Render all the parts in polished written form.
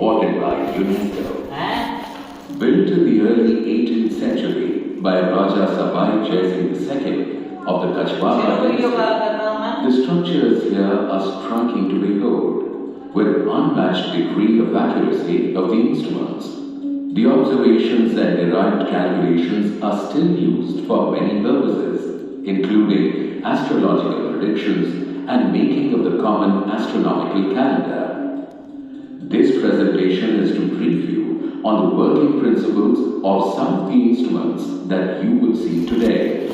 awarded by UNESCO. Built in the early 18th century by Raja Sawai II of the Kachwara dynasty, the structures here are striking to behold, with unmatched degree of accuracy of the instruments. The observations and derived calculations are still used for many purposes, including astrological predictions and making of the common astronomical calendar. This presentation is to brief you on the working principles of some of the instruments that you will see today.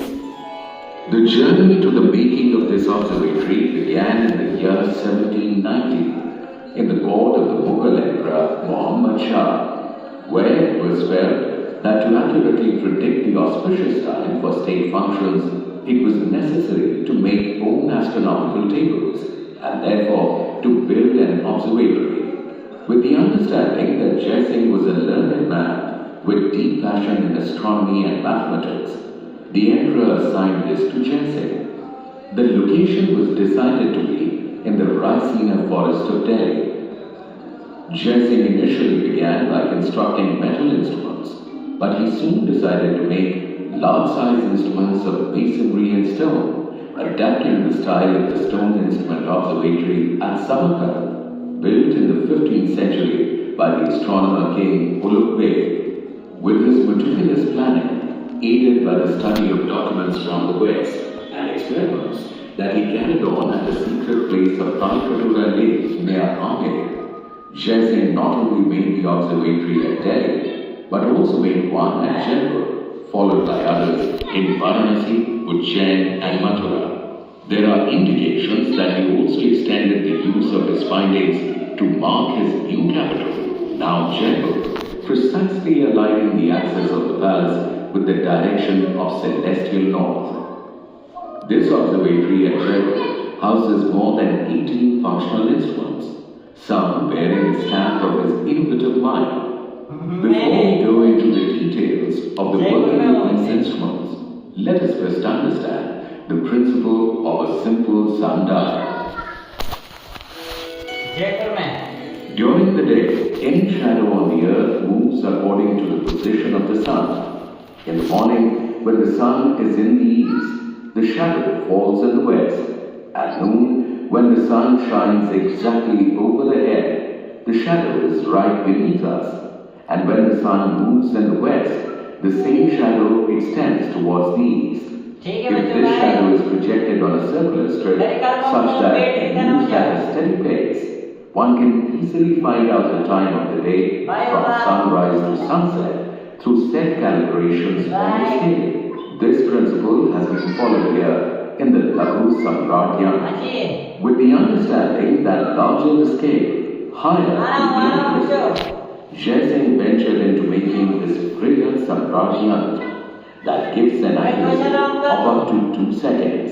The journey to the making of this observatory began in the year 1790 in the court of the Mughal Emperor Muhammad Shah, where it was felt that to accurately predict the auspicious time for state functions, it was necessary to make own astronomical tables and therefore to build an observatory. With the understanding that Singh was a learned man with deep passion in astronomy and mathematics, the emperor assigned this to Singh. The location was decided to be in the Raisina forest of Delhi. Singh initially began by constructing metal instruments, but he soon decided to make large-size instruments of masonry and stone, adapting the style of the stone instrument observatory at Samarkand, built in the 15th century by the astronomer king Ulugh Beg. With his meticulous planning, aided by the study of documents from the West and experiments that he carried on at the secret place of Talkatura Lake near Amer, Singh not only made the observatory at Delhi, but also made one at Jaipur, followed by others in Varanasi, Ujjain and Mathura. There are indications that he also extended the use of his findings to mark his new capital, now Jaipur, precisely aligning the axis of the palace with the direction of celestial north. This observatory at Jaipur houses more than 18 functional instruments, some bearing the stamp of his innovative mind. Before we go into the details of the working of these instruments, let us first understand the principle of a simple sundial. During the day, any shadow on the earth moves according to the position of the sun. In the morning, when the sun is in the east, the shadow falls in the west. At noon, when the sun shines exactly over the head, the shadow is right beneath us. And when the sun moves in the west, the same shadow extends towards the east. If this shadow is projected on a circular strip such that it moves at a steady pace, one can easily find out the time of the day from sunrise to sunset through set calibrations on the scale. This principle has been followed here in the Laghu Samradhyana, with the understanding that larger the scale, higher the increase. Singh ventured into making this Pradates Samradhyana that gives an accuracy of up to 2 seconds.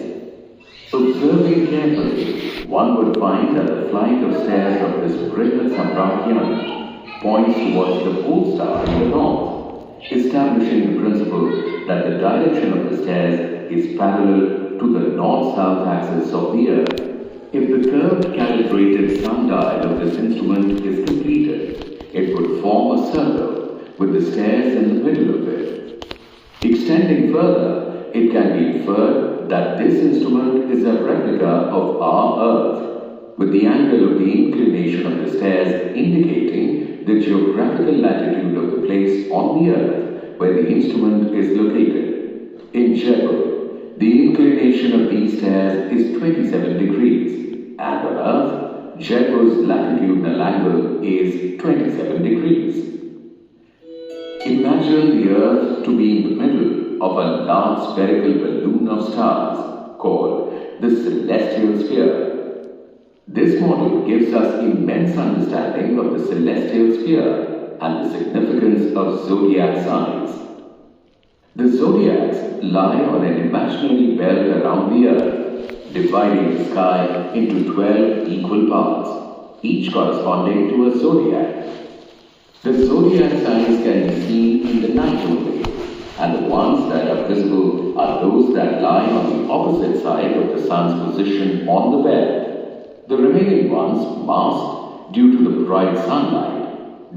Observing carefully, one would find that the flight of stairs of this Pradates Samradhyana points towards the pole star in the north, establishing the principle that the direction of the stairs is parallel to the north-south axis of the earth. If the curved calibrated sundial of this instrument is completed, it would form a circle with the stairs in the middle of it. Extending further, it can be inferred that this instrument is a replica of our Earth, with the angle of the inclination of the stairs indicating the geographical latitude of the place on the Earth where the instrument is located. In Jaipur, the inclination of these stairs is 27 degrees, and on Earth, Jaipur's latitudinal angle is 27 degrees. Imagine the Earth to be in the middle of a large spherical balloon of stars called the celestial sphere. This model gives us immense understanding of the celestial sphere and the significance of zodiac signs. The zodiacs lie on an imaginary belt around the Earth, dividing the sky into 12 equal parts, each corresponding to a zodiac. The zodiac signs can be seen in the night only, and the ones that are visible are those that lie on the opposite side of the sun's position on the belt. The remaining ones masked due to the bright sunlight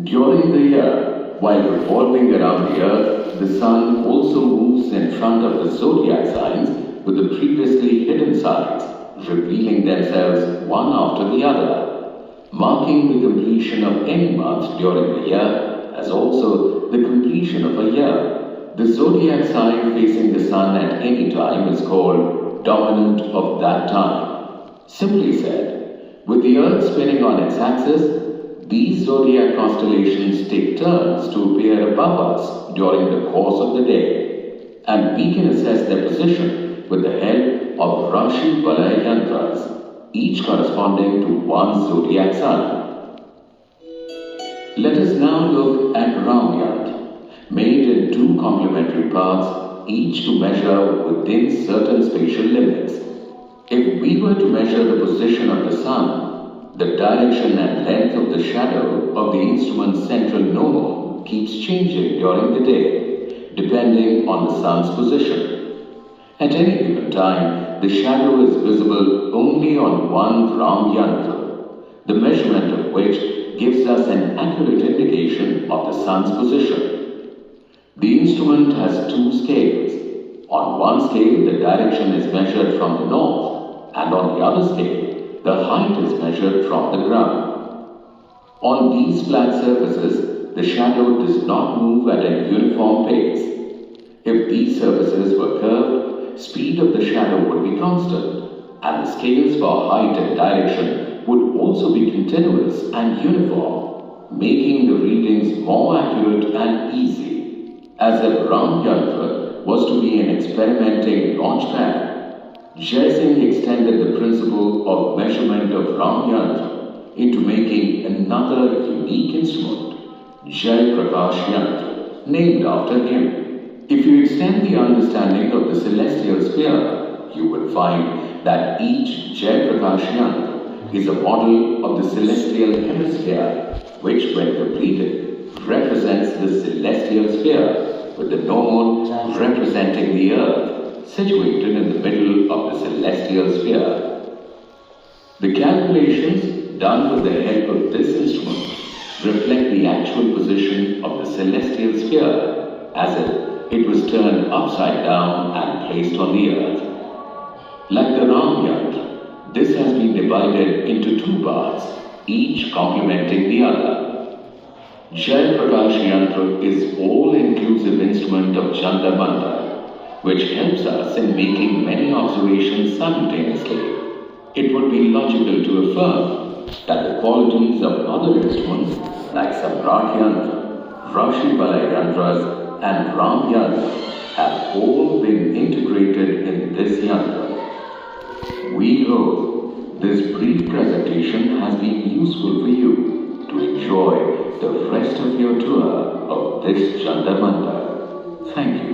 During the year, while revolving around the Earth, the Sun also moves in front of the zodiac signs with the previously hidden signs, revealing themselves one after the other, marking the completion of any month during the year as also the completion of a year. The zodiac sign facing the Sun at any time is called dominant of that time. Simply said, with the Earth spinning on its axis, these zodiac constellations take turns to appear above us during the course of the day, and we can assess their position with the help of Rashi Balay Yantras, each corresponding to one zodiac sign. Let us now look at Ram Yant, made in two complementary parts, each to measure within certain spatial limits. If we were to measure the position of the Sun, the direction and length of the shadow of the instrument's central node keeps changing during the day, depending on the Sun's position. At any given time, the shadow is visible only on one Ram Yantra, the measurement of which gives us an accurate indication of the Sun's position. The instrument has two scales. On one scale, the direction is measured from the north, and on the other scale, the height is measured from the ground. On these flat surfaces, the shadow does not move at a uniform pace. If these surfaces were curved, speed of the shadow would be constant, and the scales for height and direction would also be continuous and uniform, making the readings more accurate and easy. As if Ram Yantra was to be an experimenting launchpad, Jai Singh extended the principle of measurement of Ram Yantra into making another unique instrument, Jai Prakash Yantra, named after him. If you extend the understanding of the celestial sphere, you will find that each Jai Prakash Yantra is a model of the celestial hemisphere, which, when completed, represents the celestial sphere, with the node representing the Earth, situated in the middle of the celestial sphere. The calculations done with the help of this instrument reflect the actual position of the celestial sphere as if it was turned upside down and placed on the Earth. Like the Ram Yantra, this has been divided into two parts, each complementing the other. Jai Prakash Yantra is all-inclusive instrument of Jantar Mantar, which helps us in making many observations simultaneously. It would be logical to affirm that the qualities of other instruments like Samrat Yantra, Rashi Balay Yantras and Ram Yantra have all been integrated in this yantra. We hope this brief presentation has been useful for you to enjoy the rest of your tour of this Jantar Mantar. Thank you.